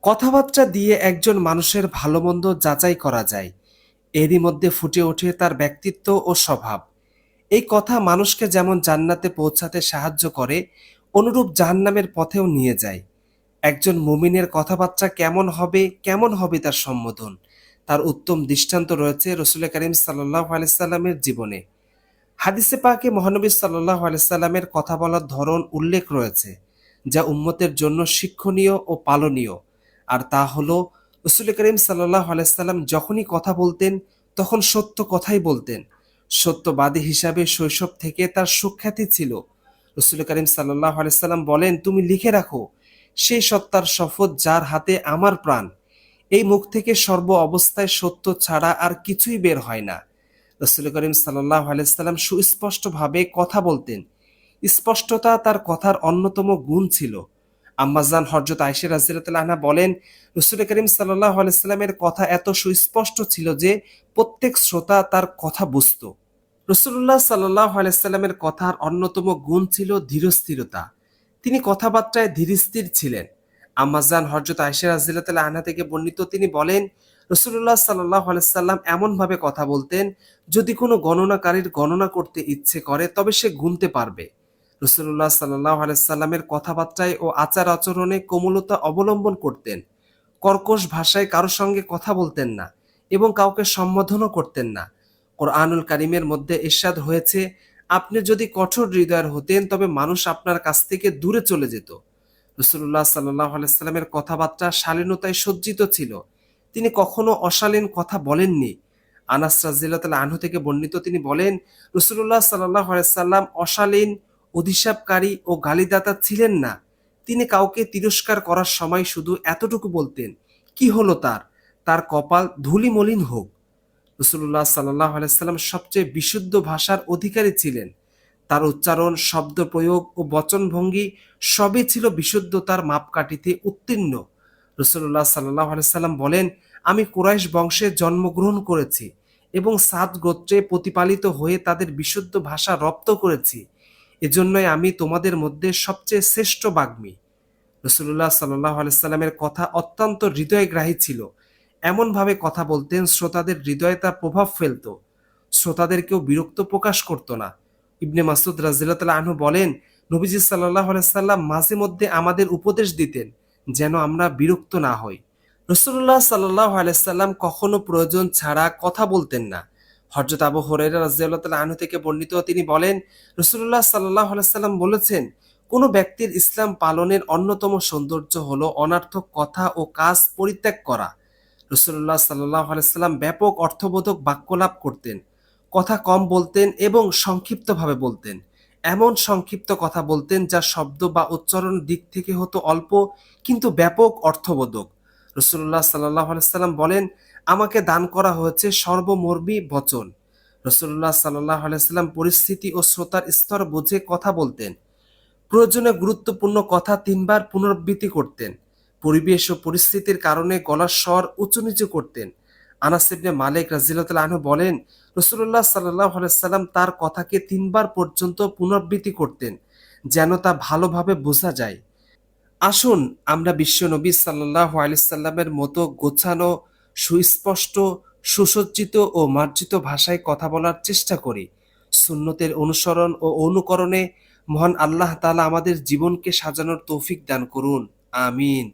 কথাবার্তা দিয়ে একজন মানুষের ভালো মন্দ যাচাই করা যায়। এরই মধ্যে ফুটে ওঠে তার ব্যক্তিত্ব ও স্বভাব। এই কথা মানুষকে যেমন জান্নাতে পৌঁছাতে সাহায্য করে, অনুরূপ জাহান্নামের পথেও নিয়ে যায়। একজন মুমিনের কথাবার্তা কেমন হবে তার সম্বোধন, তার উত্তম দৃষ্টান্ত রয়েছে রসুল করিম সাল্লাল্লাহু আলাইহি সাল্লামের জীবনে। হাদিসে পাকে মহানবী সাল্লাল্লাহু আলাইহি সাল্লামের কথা বলার ধরন উল্লেখ রয়েছে, যা উম্মতের জন্য শিক্ষণীয় ও পালনীয়। আর তা হলো, রসুল করিম সাল্লাল্লাহু আলাইহি সাল্লাম যখনই কথা বলতেন তখন সত্য কথাই বলতেন। সত্যবাদী হিসাবে শৈশব থেকে তার সুখ্যাতি ছিল। রসুল করিম সাল্লাল্লাহু আলাইহি সাল্লাম বলেন, তুমি লিখে রাখো, সেই সত্তার শপথ যার হাতে আমার প্রাণ, এই মুখ থেকে সর্ব অবস্থায় সত্য ছাড়া আর কিছুই বের হয় না। রাসূল করিম সাল্লাল্লাহু আলাইহি সাল্লাম সুস্পষ্টভাবে কথা বলতেন। স্পষ্টতা তার কথার অন্যতম গুণ ছিল। আম্মাজান হযরত আয়েশা রাদিয়াল্লাহু আনহা বলেন, রাসূল করিম সাল্লাল্লাহু আলাইহি সাল্লামের কথা এত সুস্পষ্ট ছিল যে প্রত্যেক শ্রোতা তার কথা বুঝত। রাসূলুল্লাহ সাল্লাল্লাহু আলাইহি সাল্লামের কথার অন্যতম গুণ ছিল ধীরস্থিরতা। তিনি কথাবার্তায় ধীরস্থির ছিলেন। আম্মাজান হযরত আয়েশা রাদিয়াল্লাহু আনহা থেকে বর্ণিত, তিনি বলেন, রাসূলুল্লাহ সাল্লাল্লাহু আলাইহি সাল্লাম এমনভাবে কথা বলতেন, যদি কোনো গণনাকারীর গণনা করতে ইচ্ছে করে তবে সে গুনতে পারবে। রাসূলুল্লাহ সাল্লাল্লাহু আলাইহি সাল্লামের কথাবার্তায় ও আচার আচরণে কোমলতা অবলম্বন করতেন। কর্কশ ভাষায় কারো সঙ্গে কথা বলতেন না এবং কাউকে সম্বোধনও করতেন না। কোরআনুল কারীমের মধ্যে ইরশাদ হয়েছে, আপনি যদি কঠোর হৃদয়ের হতেন তবে মানুষ আপনার কাছ থেকে দূরে চলে যেত। রাসূলুল্লাহ সাল্লাল্লাহু আলাইহি সাল্লামের কথাবার্তা শালীনতায় সজ্জিত ছিল। তিনি কখনো অশালীন কথা বলেননি। আনাস রাদিয়াল্লাহু আনহু থেকে বর্ণিত, তিনি বলেন, রাসূলুল্লাহ সাল্লাল্লাহু আলাইহি সাল্লাম অশালীন, অধিশাপকারী ও গালিদাতা ছিলেন না। তিনি কাউকে তিরস্কার করার সময় শুধু এতটুকু বলতেন, কি হলো তার, তার কপাল ধূলি মলিন হোক। রাসূলুল্লাহ সাল্লাল্লাহু আলাইহি সাল্লাম সবচেয়ে বিশুদ্ধ ভাষার অধিকারী ছিলেন। তার উচ্চারণ, শব্দ প্রয়োগ ও বচনভঙ্গি সবই ছিল বিশুদ্ধতার মাপকাঠিতে উত্তীর্ণ। রাসূলুল্লাহ সাল্লাল্লাহু আলাইহি সাল্লাম বলেন, আমি কুরাইশ বংশে জন্মগ্রহণ করেছি এবং সাদ গোত্রে প্রতিপালিত হয়ে তাদের বিশুদ্ধ ভাষা রপ্ত করেছি। এজন্যই আমি তোমাদের মধ্যে সবচেয়ে শ্রেষ্ঠ বাগ্মী। রাসূলুল্লাহ সাল্লাল্লাহু আলাইহি সাল্লামের কথা অত্যন্ত হৃদয়গ্রাহী ছিল। এমনভাবে কথা বলতেন শ্রোতাদের হৃদয়ে তার প্রভাব ফেলত। শ্রোতাদেরকেও বিরক্ত প্রকাশ করত না। ইবনে মাসউদ রাদিয়াল্লাহু আনহু বলেন, নবীজি সাল্লাল্লাহু আলাইহি সাল্লাম মাঝে মধ্যে আমাদের উপদেশ দিতেন যেন আমরা বিরক্ত না হই। রাসূলুল্লাহ সাল্লাল্লাহু আলাইহি সাল্লাম কখনো প্রয়োজন ছাড়া কথা বলতেন না। হযরত আবু হুরায়রা রাদিয়াল্লাহু আনহু থেকে বর্ণিত, তিনি বলেন, রাসূলুল্লাহ সাল্লাল্লাহু আলাইহি সাল্লাম বলেছেন, কোন ব্যক্তির ইসলাম পালনের অন্যতম সৌন্দর্য হলো অনর্থক কথা ও কাজ পরিত্যাগ করা। রাসূলুল্লাহ সাল্লাল্লাহু আলাইহি সাল্লাম ব্যাপক অর্থবোধক বাক্যলাপ করতেন। কথা কম বলতেন এবং সংক্ষিপ্তভাবে বলতেন। এমন সংক্ষিপ্ত কথা বলতেন যা শব্দ বা উচ্চারণ দিক থেকে হতো অল্প কিন্তু ব্যাপক অর্থবোধক। রাসূলুল্লাহ সাল্লাল্লাহু আলাইহি সাল্লাম বলেন, আমাকে দান করা হয়েছে সর্বমর্মী বচন। রাসূলুল্লাহ সাল্লাল্লাহু আলাইহি সাল্লাম পরিস্থিতি ও শ্রোতার স্তর বুঝে কথা বলতেন। প্রয়োজনে গুরুত্বপূর্ণ কথা ৩ বার পুনরাবৃত্তি করতেন। পরিবেশ ও পরিস্থিতির কারণে গলার স্বর উঁচু-নিচু করতেন। আনাস ইবনে মালিক রাদিয়াল্লাহু আনহু বলেন, রাসূলুল্লাহ সাল্লাল্লাহু আলাইহি সাল্লাম তার কথাকে ৩ বার পর্যন্ত পুনরাবৃত্তি করতেন, যেন তা ভালোভাবে বোঝা যায়। আসুন আমরা বিশ্বনবী সাল্লাল্লাহু আলাইহি সাল্লামের মতো গোছানো, সুস্পষ্ট, সুসজ্জিত ও মার্জিত ভাষায় কথা বলার চেষ্টা করি। সুন্নতের অনুসরণ ও অনুকরণে মহান আল্লাহ তাআলা আমাদের জীবনকে সাজানোর তৌফিক দান করুন। আমিন।